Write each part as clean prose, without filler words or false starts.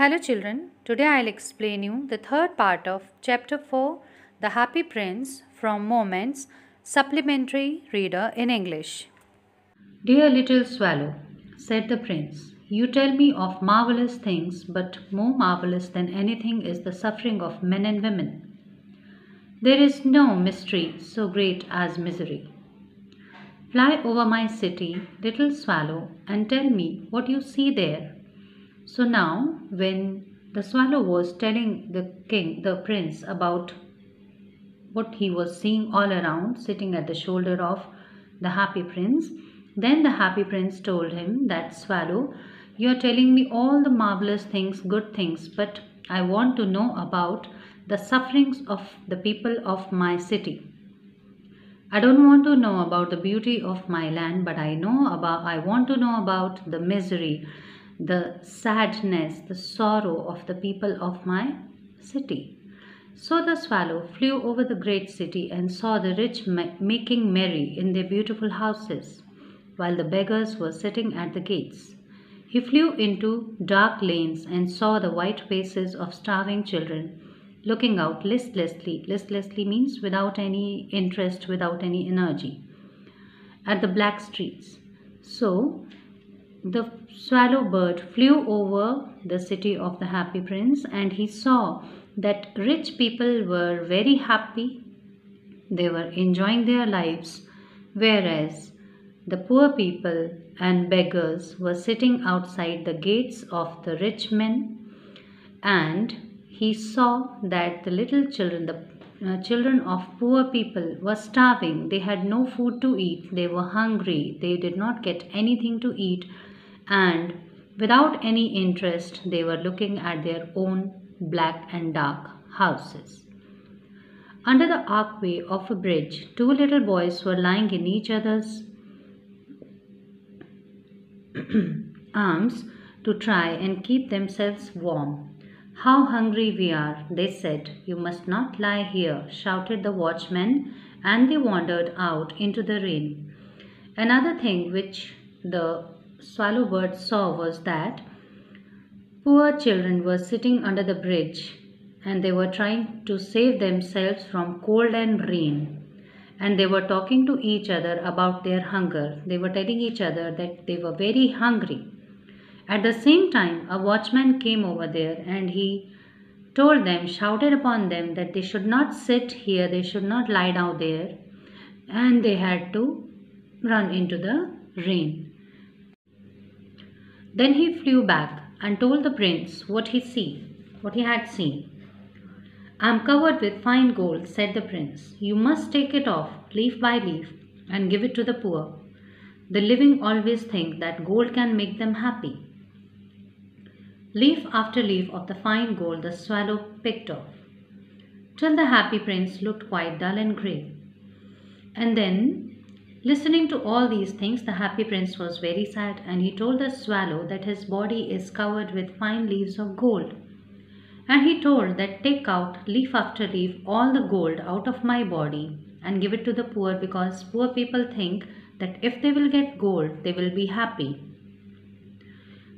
Hello children, today I'll explain you the third part of chapter 4, The Happy Prince from Moments, supplementary reader in English. Dear little swallow, said the prince, you tell me of marvelous things, but more marvelous than anything is the suffering of men and women. There is no mystery so great as misery. Fly over my city, little swallow, and tell me what you see there. So now, when the swallow was telling the prince, about what he was seeing all around, sitting at the shoulder of the happy prince, then the happy prince told him that, Swallow, you are telling me all the marvelous things, good things, but I want to know about the sufferings of the people of my city. I don't want to know about the beauty of my land, but I want to know about the misery, the sadness, the sorrow of the people of my city. So the swallow flew over the great city and saw the rich making merry in their beautiful houses, while the beggars were sitting at the gates. He flew into dark lanes and saw the white faces of starving children looking out listlessly. Listlessly means without any interest, without any energy, at the black streets. So the swallow bird flew over the city of the happy prince, and he saw that rich people were very happy. They were enjoying their lives, whereas the poor people and beggars were sitting outside the gates of the rich men. And he saw that the little children, the children of poor people, were starving. They had no food to eat. They were hungry. They did not get anything to eat. And without any interest, they were looking at their own black and dark houses. Under the archway of a bridge, two little boys were lying in each other's arms to try and keep themselves warm. How hungry we are, they said. You must not lie here, shouted the watchman, and they wandered out into the rain. Another thing which the swallow bird saw was that poor children were sitting under the bridge, and they were trying to save themselves from cold and rain. And they were talking to each other about their hunger. They were telling each other that they were very hungry. At the same time, a watchman came over there, and he told them, shouted upon them, that they should not sit here, they should not lie down there, and they had to run into the rain. Then he flew back and told the prince what he had seen. I am covered with fine gold, said the prince. You must take it off, leaf by leaf, and give it to the poor. The living always think that gold can make them happy. Leaf after leaf of the fine gold the swallow picked off, till the happy prince looked quite dull and grey. And then, listening to all these things, the happy prince was very sad, and he told the swallow that his body is covered with fine leaves of gold. And he told that, take out leaf after leaf all the gold out of my body and give it to the poor, because poor people think that if they will get gold, they will be happy.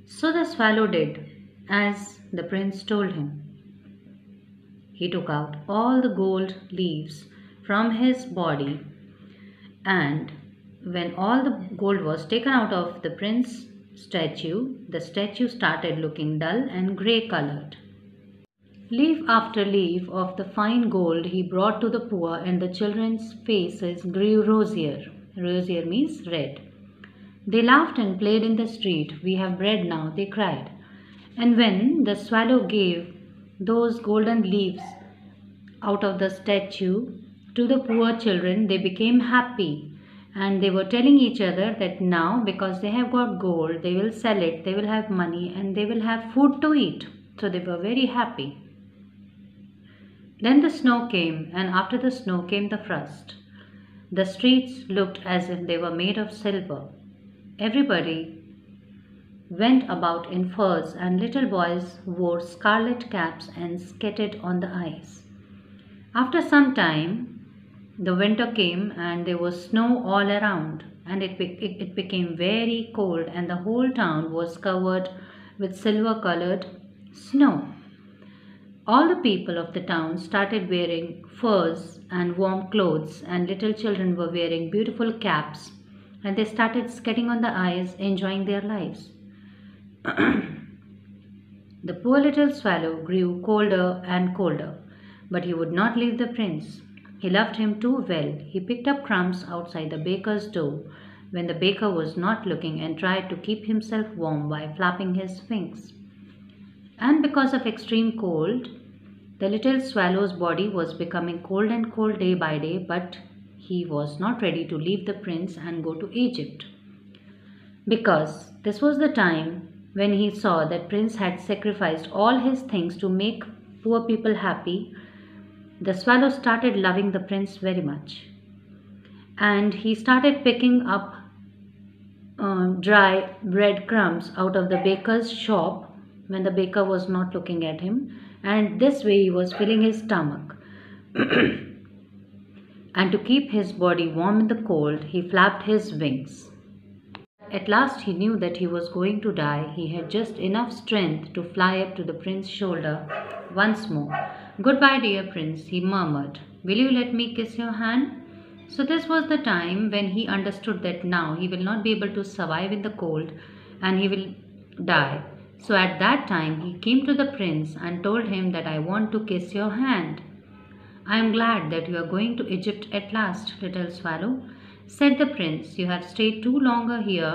So the swallow did as the prince told him. He took out all the gold leaves from his body, and when all the gold was taken out of the prince's statue, the statue started looking dull and grey colored. Leaf after leaf of the fine gold he brought to the poor, and the children's faces grew rosier. Rosier means red. They laughed and played in the street. We have bread now, they cried. And when the swallow gave those golden leaves out of the statue to the poor children, they became happy. And they were telling each other that now, because they have got gold, they will sell it, they will have money, and they will have food to eat. So they were very happy. Then the snow came, and after the snow came the frost. The streets looked as if they were made of silver. Everybody went about in furs, and little boys wore scarlet caps and skated on the ice. After some time, the winter came, and there was snow all around, and it became very cold, and the whole town was covered with silver-colored Snow. All the people of the town started wearing furs and warm clothes, and little children were wearing beautiful caps, and they started skating on the ice, enjoying their lives. The poor little swallow grew colder and colder, but he would not leave the prince. He loved him too well. He picked up crumbs outside the baker's door when the baker was not looking and tried to keep himself warm by flapping his wings. And because of extreme cold, the little swallow's body was becoming cold and cold day by day, but he was not ready to leave the prince and go to Egypt. Because this was the time when he saw that prince had sacrificed all his things to make poor people happy, the swallow started loving the prince very much. And he started picking up dry bread crumbs out of the baker's shop when the baker was not looking at him, and this way he was filling his stomach. And to keep his body warm in the cold, he flapped his wings. At last he knew that he was going to die. He had just enough strength to fly up to the prince's shoulder once more. "Goodbye, dear prince," he murmured. "Will you let me kiss your hand?" So this was the time when he understood that now he will not be able to survive in the cold and he will die. So at that time he came to the prince and told him that, "I want to kiss your hand." "I am glad that you are going to Egypt at last, little swallow," said the prince. "You have stayed too longer here,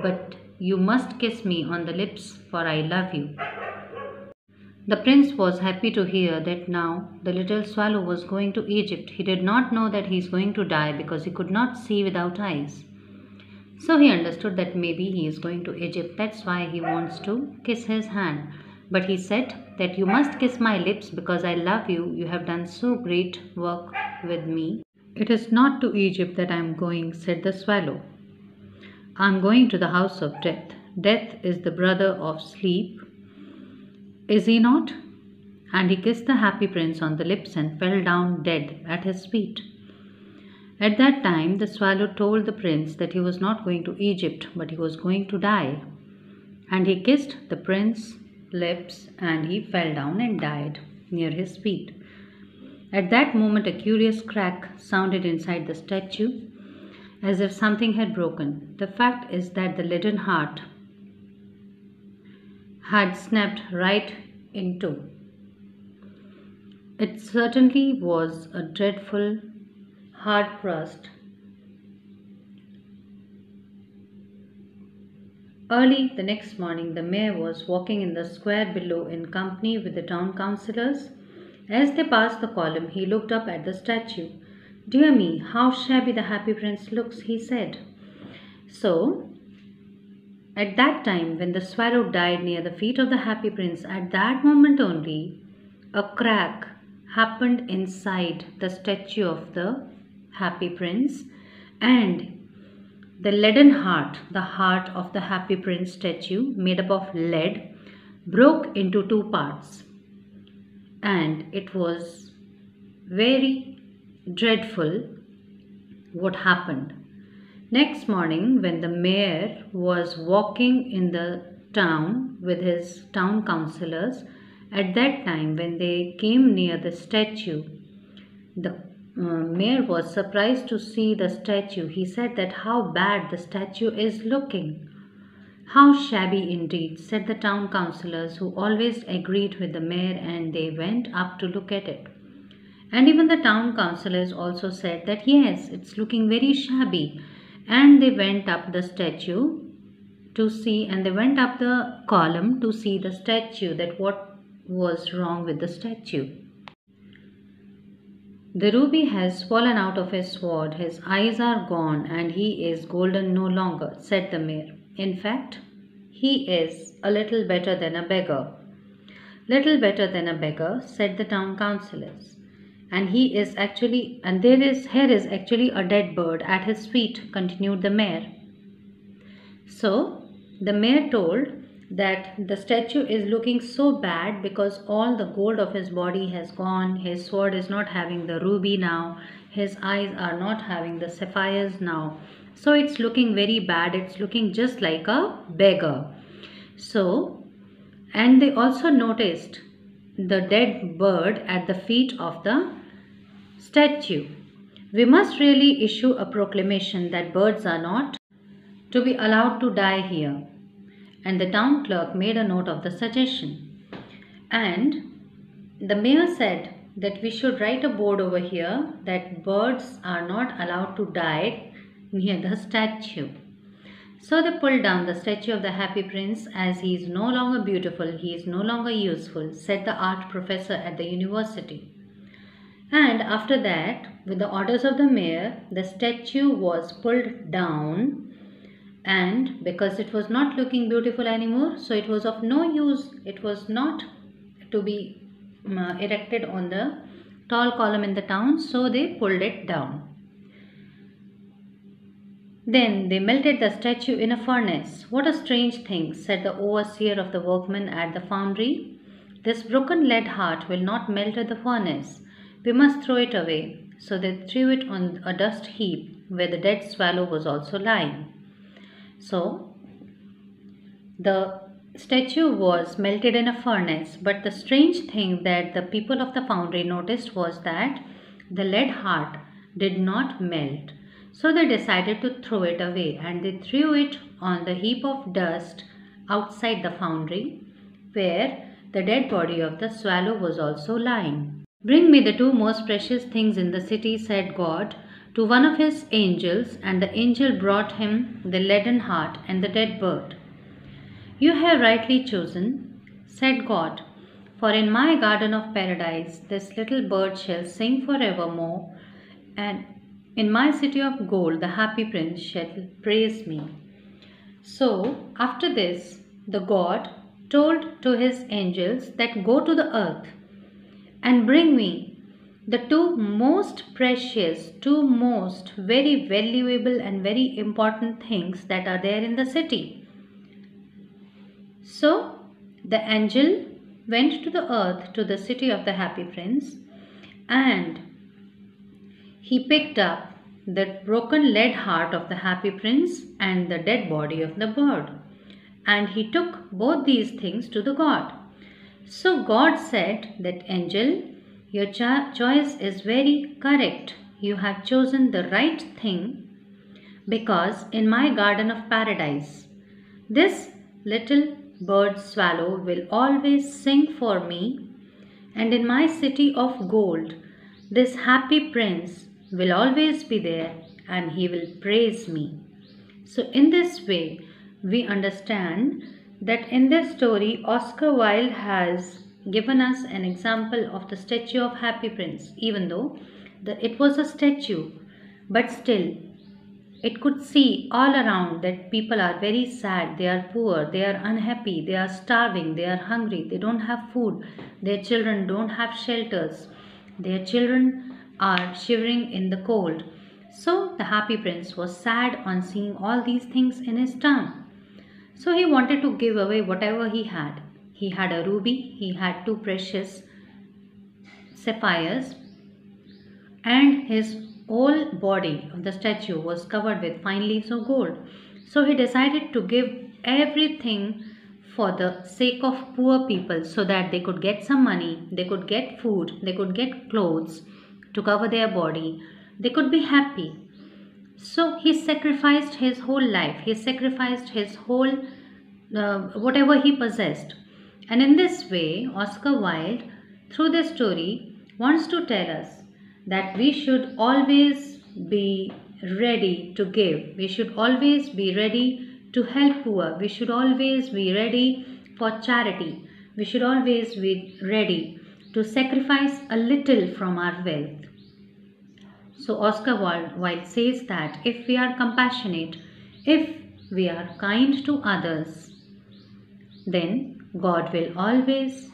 but you must kiss me on the lips, for I love you." The prince was happy to hear that now the little swallow was going to Egypt. He did not know that he is going to die because he could not see without eyes. So he understood that maybe he is going to Egypt. That's why he wants to kiss his hand. But he said that, "You must kiss my lips because I love you. You have done so great work with me." "It is not to Egypt that I am going," said the swallow. "I am going to the house of death. Death is the brother of sleep, is he not?" And he kissed the happy prince on the lips and fell down dead at his feet. At that time, the swallow told the prince that he was not going to Egypt, but he was going to die. And he kissed the prince's lips and he fell down and died near his feet. At that moment, a curious crack sounded inside the statue, as if something had broken. The fact is that the leaden heart had snapped right in two. It certainly was a dreadful hard crust. Early the next morning, the mayor was walking in the square below in company with the town councillors. As they passed the column, he looked up at the statue. "Dear me, how shabby the happy prince looks," he said. So, at that time, when the swallow died near the feet of the happy prince, at that moment only, a crack happened inside the statue of the happy prince, and the leaden heart, the heart of the happy prince statue made up of lead, broke into two parts. And it was very dreadful what happened. Next morning, when the mayor was walking in the town with his town councillors, at that time when they came near the statue, the mayor was surprised to see the statue. He said that how bad the statue is looking. "How shabby indeed," said the town councillors, who always agreed with the mayor, and they went up to look at it. And even the town councillors also said that yes, it's looking very shabby. And they went up the statue to see, and they went up the column to see the statue, that what was wrong with the statue. "The ruby has fallen out of his sword, his eyes are gone, and he is golden no longer," said the mayor. "In fact, he is a little better than a beggar." "Little better than a beggar," said the town councillors. "And he is actually, and here is actually a dead bird at his feet," continued the mayor. So the mayor told that the statue is looking so bad because all the gold of his body has gone, his sword is not having the ruby now, his eyes are not having the sapphires now. So it's looking very bad, it's looking just like a beggar. So And they also noticed the dead bird at the feet of the statue. We must really issue a proclamation that birds are not to be allowed to die here. And the town clerk made a note of the suggestion. And the mayor said that we should write a board over here that birds are not allowed to die near the statue. So they pulled down the statue of the Happy Prince as he is no longer beautiful, he is no longer useful, said the art professor at the university. And after that, with the orders of the mayor, the statue was pulled down, and because it was not looking beautiful anymore, so it was of no use. It was not to be erected on the tall column in the town, so they pulled it down. Then they melted the statue in a furnace. What a strange thing, said the overseer of the workmen at the foundry. This broken lead heart will not melt at the furnace. We must throw it away. So they threw it on a dust heap where the dead swallow was also lying. So the statue was melted in a furnace, but the strange thing that the people of the foundry noticed was that the lead heart did not melt. So they decided to throw it away, and they threw it on the heap of dust outside the foundry where the dead body of the swallow was also lying. Bring me the two most precious things in the city, said God to one of his angels, and the angel brought him the leaden heart and the dead bird. You have rightly chosen, said God, for in my garden of paradise this little bird shall sing forevermore, and in my city of gold the happy prince shall praise me. So after this, the God told to his angels that go to the earth and bring me the two most precious, two most very valuable and very important things that are there in the city. So the angel went to the earth, to the city of the happy prince, and he picked up the broken lead heart of the happy prince and the dead body of the bird. And he took both these things to the God. So God said that, angel, your choice is very correct. You have chosen the right thing, because in my garden of paradise, this little bird swallow will always sing for me, and in my city of gold, this happy prince will always be there, and he will praise me. So in this way, we understand that in this story, Oscar Wilde has given us an example of the statue of Happy Prince. Even though it was a statue, but still it could see all around that people are very sad, they are poor, they are unhappy, they are starving, they are hungry, they don't have food, their children don't have shelters, their children are shivering in the cold. So the happy prince was sad on seeing all these things in his town. So he wanted to give away whatever he had. He had a ruby, he had two precious sapphires, and his whole body of the statue was covered with fine leaves of gold. So he decided to give everything for the sake of poor people, so that they could get some money, they could get food, they could get clothes to cover their body, they could be happy. So he sacrificed his whole life, he sacrificed his whole whatever he possessed. And in this way, Oscar Wilde, through this story, wants to tell us that we should always be ready to give. We should always be ready to help poor. We should always be ready for charity. We should always be ready to sacrifice a little from our wealth. So Oscar Wilde says that if we are compassionate, if we are kind to others, then God will always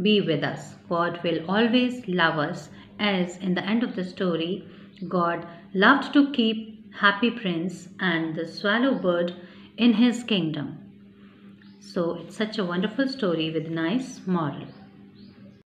be with us. God will always love us, as in the end of the story, God loved to keep Happy Prince and the swallow bird in his kingdom. So it's such a wonderful story with nice moral.